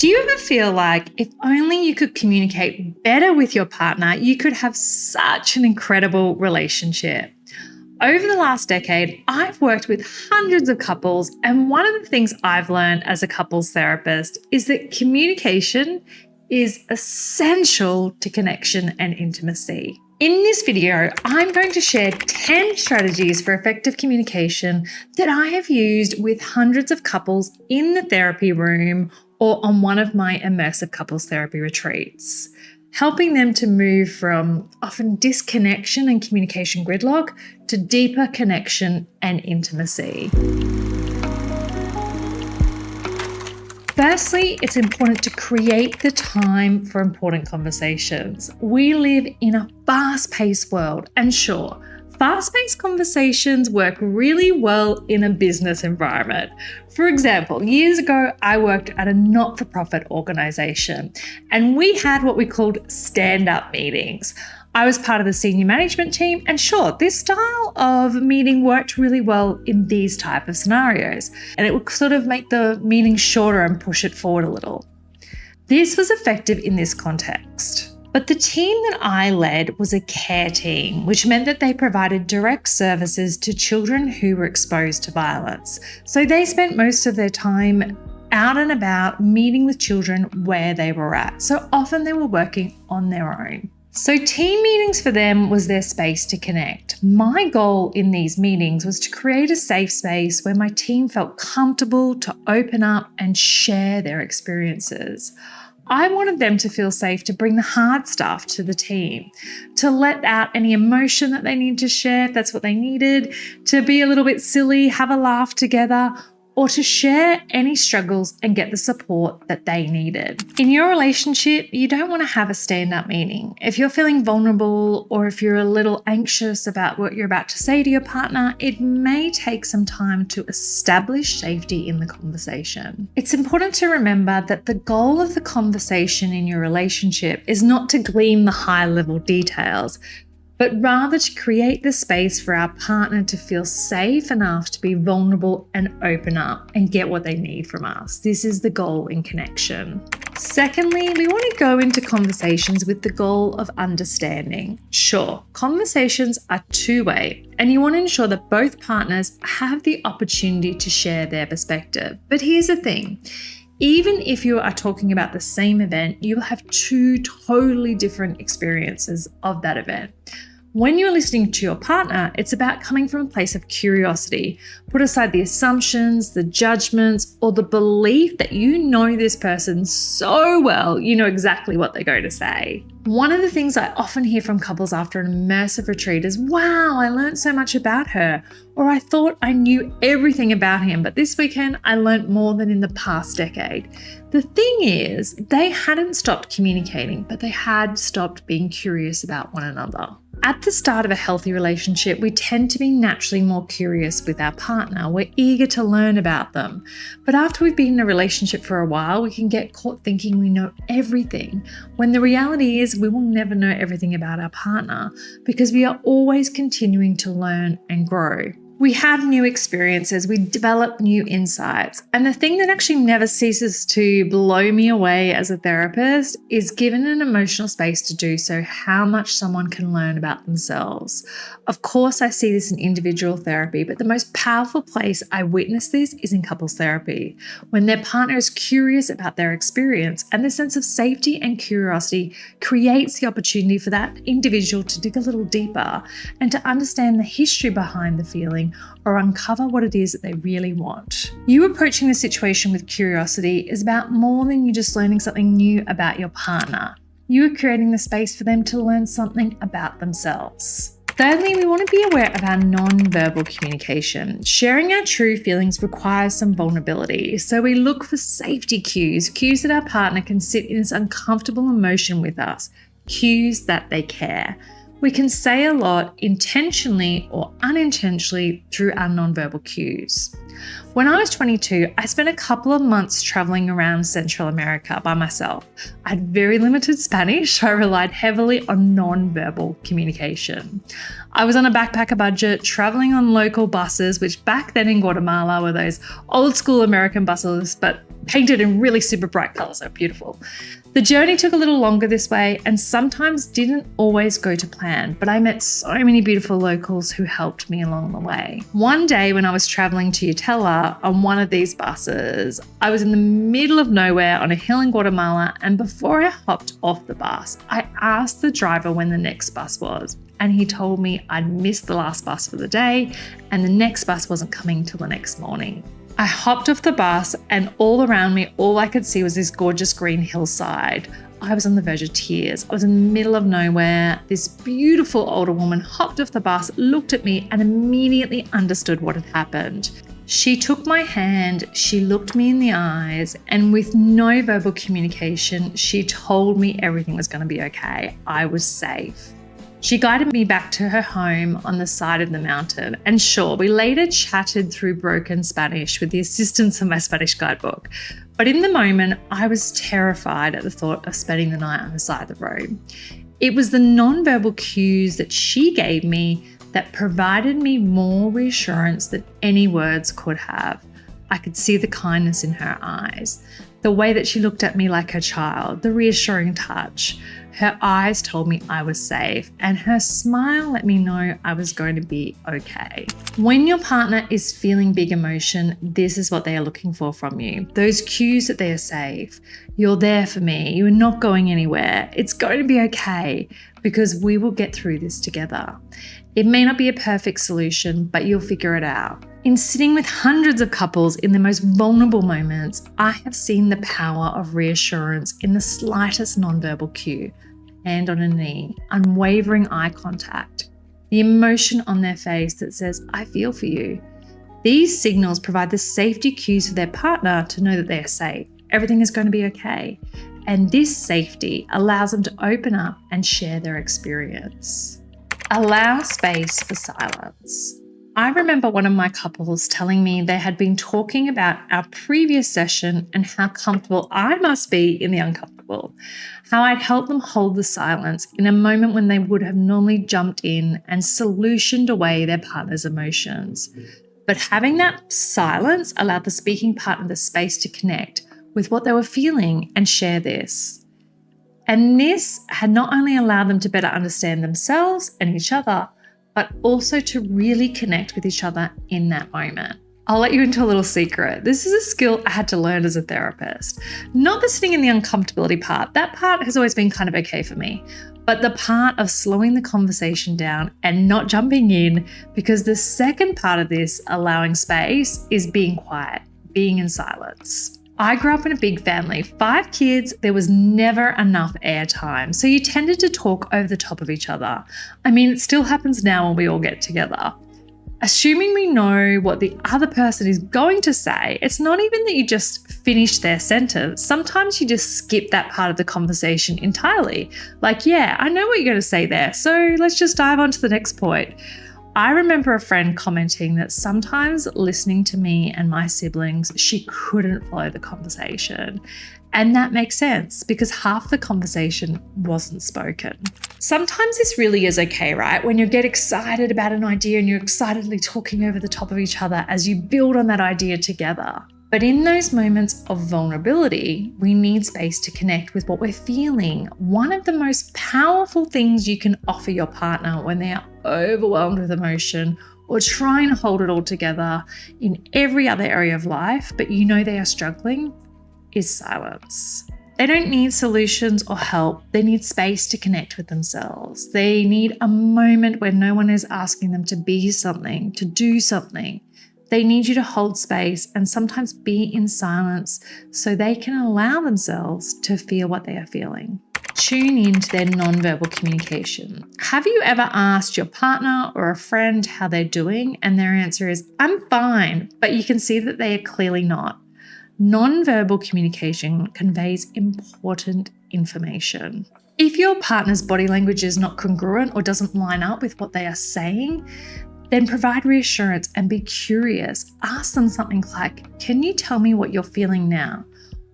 Do you ever feel like if only you could communicate better with your partner, you could have such an incredible relationship? Over the last decade, I've worked with hundreds of couples, and one of the things I've learned as a couples therapist is that communication is essential to connection and intimacy. In this video, I'm going to share 10 strategies for effective communication that I have used with hundreds of couples in the therapy room or on one of my immersive couples therapy retreats, helping them to move from often disconnection and communication gridlock to deeper connection and intimacy. Firstly, it's important to create the time for important conversations. We live in a fast-paced world, and sure, fast-paced conversations work really well in a business environment. For example, years ago, I worked at a not-for-profit organization, and we had what we called stand-up meetings. I was part of the senior management team, and sure, this style of meeting worked really well in these type of scenarios, and it would sort of make the meeting shorter and push it forward a little. This was effective in this context. But the team that I led was a care team, which meant that they provided direct services to children who were exposed to violence. So they spent most of their time out and about meeting with children where they were at. So often they were working on their own. So team meetings for them was their space to connect. My goal in these meetings was to create a safe space where my team felt comfortable to open up and share their experiences. I wanted them to feel safe to bring the hard stuff to the team, to let out any emotion that they need to share if that's what they needed, to be a little bit silly, have a laugh together, or to share any struggles and get the support that they needed. In your relationship, you don't want to have a stand-up meeting. If you're feeling vulnerable or if you're a little anxious about what you're about to say to your partner, it may take some time to establish safety in the conversation. It's important to remember that the goal of the conversation in your relationship is not to glean the high-level details, but rather to create the space for our partner to feel safe enough to be vulnerable and open up and get what they need from us. This is the goal in connection. Secondly, we want to go into conversations with the goal of understanding. Sure, conversations are two-way, and you want to ensure that both partners have the opportunity to share their perspective. But here's the thing. Even if you are talking about the same event, you will have two totally different experiences of that event. When you're listening to your partner, it's about coming from a place of curiosity. Put aside the assumptions, the judgments, or the belief that you know this person so well, you know exactly what they're going to say. One of the things I often hear from couples after an immersive retreat is, wow, I learned so much about her, or I thought I knew everything about him, but this weekend I learned more than in the past decade. The thing is, they hadn't stopped communicating, but they had stopped being curious about one another. At the start of a healthy relationship, we tend to be naturally more curious with our partner. We're eager to learn about them. But after we've been in a relationship for a while, we can get caught thinking we know everything, when the reality is we will never know everything about our partner because we are always continuing to learn and grow. We have new experiences, we develop new insights. And the thing that actually never ceases to blow me away as a therapist is, given an emotional space to do so, how much someone can learn about themselves. Of course, I see this in individual therapy, but the most powerful place I witness this is in couples therapy, when their partner is curious about their experience, and the sense of safety and curiosity creates the opportunity for that individual to dig a little deeper and to understand the history behind the feeling, or uncover what it is that they really want. You approaching the situation with curiosity is about more than you just learning something new about your partner. You are creating the space for them to learn something about themselves. Thirdly, we want to be aware of our non-verbal communication. Sharing our true feelings requires some vulnerability, so we look for safety cues that our partner can sit in this uncomfortable emotion with us, cues that they care. We can say a lot intentionally or unintentionally through our nonverbal cues. When I was 22, I spent a couple of months traveling around Central America by myself. I had very limited Spanish, so I relied heavily on non-verbal communication. I was on a backpacker budget, traveling on local buses, which back then in Guatemala were those old school American buses, but painted in really super bright colors. They were beautiful. The journey took a little longer this way and sometimes didn't always go to plan, but I met so many beautiful locals who helped me along the way. One day when I was traveling to Utela on one of these buses, I was in the middle of nowhere on a hill in Guatemala, and before I hopped off the bus, I asked the driver when the next bus was, and he told me I'd missed the last bus for the day and the next bus wasn't coming till the next morning. I hopped off the bus and all around me, all I could see was this gorgeous green hillside. I was on the verge of tears. I was in the middle of nowhere. This beautiful older woman hopped off the bus, looked at me and immediately understood what had happened. She took my hand, she looked me in the eyes, and with no verbal communication, she told me everything was going to be okay. I was safe. She guided me back to her home on the side of the mountain, and sure, we later chatted through broken Spanish with the assistance of my Spanish guidebook. But in the moment, I was terrified at the thought of spending the night on the side of the road. It was the non-verbal cues that she gave me that provided me more reassurance than any words could have. I could see the kindness in her eyes, the way that she looked at me like her child, the reassuring touch. Her eyes told me I was safe, and her smile let me know I was going to be okay. When your partner is feeling big emotion, this is what they are looking for from you. Those cues that they are safe. You're there for me. You are not going anywhere. It's going to be okay because we will get through this together. It may not be a perfect solution, but you'll figure it out. In sitting with hundreds of couples in the most vulnerable moments, I have seen the power of reassurance in the slightest nonverbal cue. Hand on a knee, unwavering eye contact, the emotion on their face that says, I feel for you. These signals provide the safety cues for their partner to know that they are safe. Everything is going to be okay. And this safety allows them to open up and share their experience. Allow space for silence. I remember one of my couples telling me they had been talking about our previous session and how comfortable I must be in the uncomfortable, how I'd helped them hold the silence in a moment when they would have normally jumped in and solutioned away their partner's emotions. But having that silence allowed the speaking partner the space to connect with what they were feeling and share this. And this had not only allowed them to better understand themselves and each other, but also to really connect with each other in that moment. I'll let you into a little secret. This is a skill I had to learn as a therapist. Not the sitting in the uncomfortability part. That part has always been kind of okay for me. But the part of slowing the conversation down and not jumping in, because the second part of this, allowing space, is being quiet, being in silence. I grew up in a big family, 5 kids, there was never enough airtime, so you tended to talk over the top of each other. I mean, it still happens now when we all get together. Assuming we know what the other person is going to say, it's not even that you just finish their sentence. Sometimes you just skip that part of the conversation entirely. Like, yeah, I know what you're going to say there, so let's just dive on to the next point. I remember a friend commenting that sometimes listening to me and my siblings, she couldn't follow the conversation. And that makes sense because half the conversation wasn't spoken. Sometimes this really is okay, right? When you get excited about an idea and you're excitedly talking over the top of each other as you build on that idea together. But in those moments of vulnerability, we need space to connect with what we're feeling. One of the most powerful things you can offer your partner when they are overwhelmed with emotion or trying to hold it all together in every other area of life, but you know they are struggling, is silence. They don't need solutions or help. They need space to connect with themselves. They need a moment where no one is asking them to be something, to do something. They need you to hold space and sometimes be in silence so they can allow themselves to feel what they are feeling. Tune into their nonverbal communication. Have you ever asked your partner or a friend how they're doing and their answer is, I'm fine, but you can see that they are clearly not? Nonverbal communication conveys important information. If your partner's body language is not congruent or doesn't line up with what they are saying, Then provide reassurance and be curious. Ask them something like, can you tell me what you're feeling now?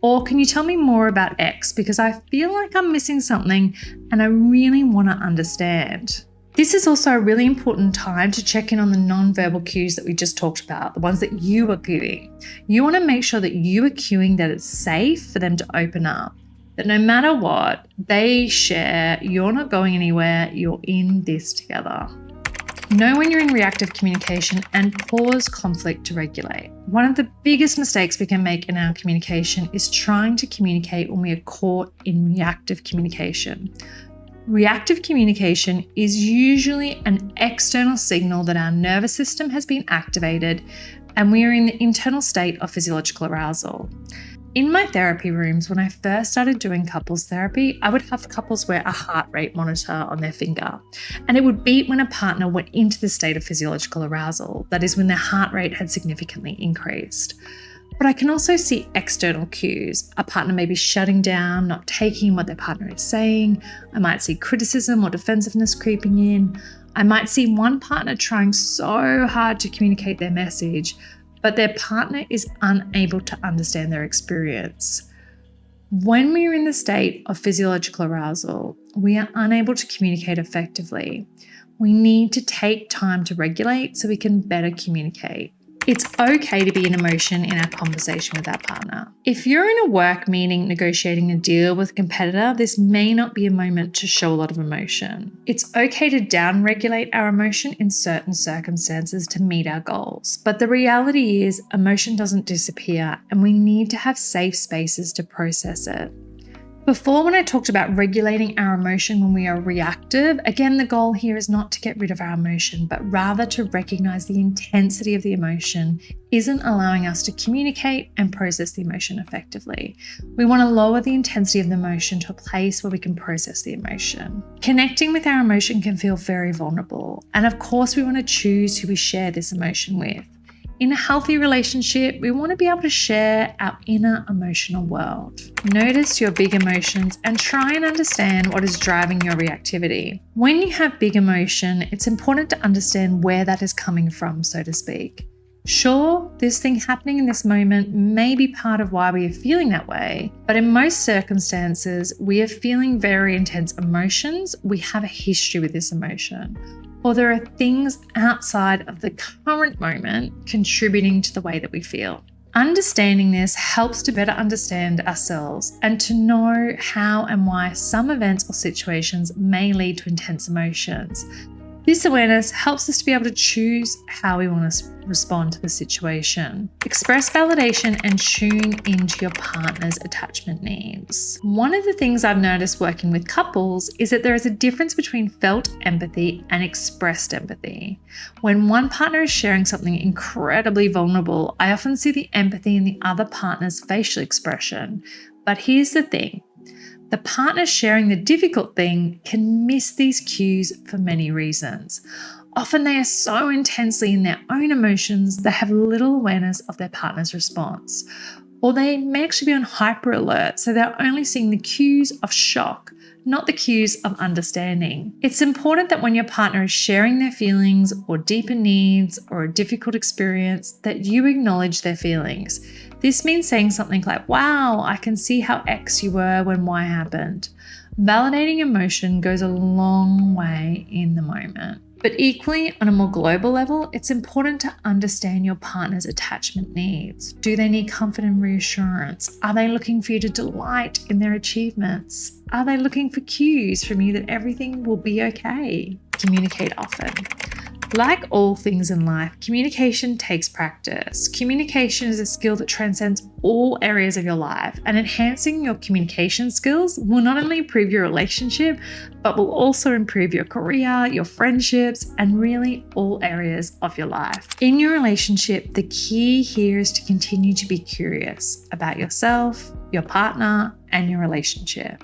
Or can you tell me more about X, because I feel like I'm missing something and I really want to understand. This is also a really important time to check in on the non-verbal cues that we just talked about, the ones that you are giving. You want to make sure that you are cueing that it's safe for them to open up, that no matter what they share, you're not going anywhere, you're in this together. Know when you're in reactive communication and pause conflict to regulate. One of the biggest mistakes we can make in our communication is trying to communicate when we are caught in reactive communication. Reactive communication is usually an external signal that our nervous system has been activated and we are in the internal state of physiological arousal. In my therapy rooms, when I first started doing couples therapy, I would have couples wear a heart rate monitor on their finger, and it would beep when a partner went into the state of physiological arousal, that is when their heart rate had significantly increased. But I can also see external cues. A partner may be shutting down, not taking what their partner is saying. I might see criticism or defensiveness creeping in. I might see one partner trying so hard to communicate their message, but their partner is unable to understand their experience. When we are in the state of physiological arousal, we are unable to communicate effectively. We need to take time to regulate so we can better communicate. It's okay to be in emotion in our conversation with our partner. If you're in a work meeting negotiating a deal with a competitor, this may not be a moment to show a lot of emotion. It's okay to down-regulate our emotion in certain circumstances to meet our goals. But the reality is, emotion doesn't disappear and we need to have safe spaces to process it. Before, when I talked about regulating our emotion when we are reactive, again, the goal here is not to get rid of our emotion, but rather to recognize the intensity of the emotion isn't allowing us to communicate and process the emotion effectively. We want to lower the intensity of the emotion to a place where we can process the emotion. Connecting with our emotion can feel very vulnerable, and of course, we want to choose who we share this emotion with. In a healthy relationship, we want to be able to share our inner emotional world. Notice your big emotions and try and understand what is driving your reactivity. When you have big emotion, it's important to understand where that is coming from, so to speak. Sure, this thing happening in this moment may be part of why we are feeling that way, but in most circumstances, we are feeling very intense emotions. We have a history with this emotion, or there are things outside of the current moment contributing to the way that we feel. Understanding this helps to better understand ourselves and to know how and why some events or situations may lead to intense emotions. This awareness helps us to be able to choose how we want to respond to the situation. Express validation and tune into your partner's attachment needs. One of the things I've noticed working with couples is that there is a difference between felt empathy and expressed empathy. When one partner is sharing something incredibly vulnerable, I often see the empathy in the other partner's facial expression. But here's the thing. The partner sharing the difficult thing can miss these cues for many reasons. Often they are so intensely in their own emotions, they have little awareness of their partner's response. Or they may actually be on hyper alert, so they're only seeing the cues of shock, not the cues of understanding. It's important that when your partner is sharing their feelings or deeper needs or a difficult experience, that you acknowledge their feelings. This means saying something like, wow, I can see how X you were when Y happened. Validating emotion goes a long way in the moment. But equally, on a more global level, it's important to understand your partner's attachment needs. Do they need comfort and reassurance? Are they looking for you to delight in their achievements? Are they looking for cues from you that everything will be okay? Communicate often. Like all things in life, communication takes practice. Communication is a skill that transcends all areas of your life, and enhancing your communication skills will not only improve your relationship, but will also improve your career, your friendships, and really all areas of your life. In your relationship, the key here is to continue to be curious about yourself, your partner, and your relationship.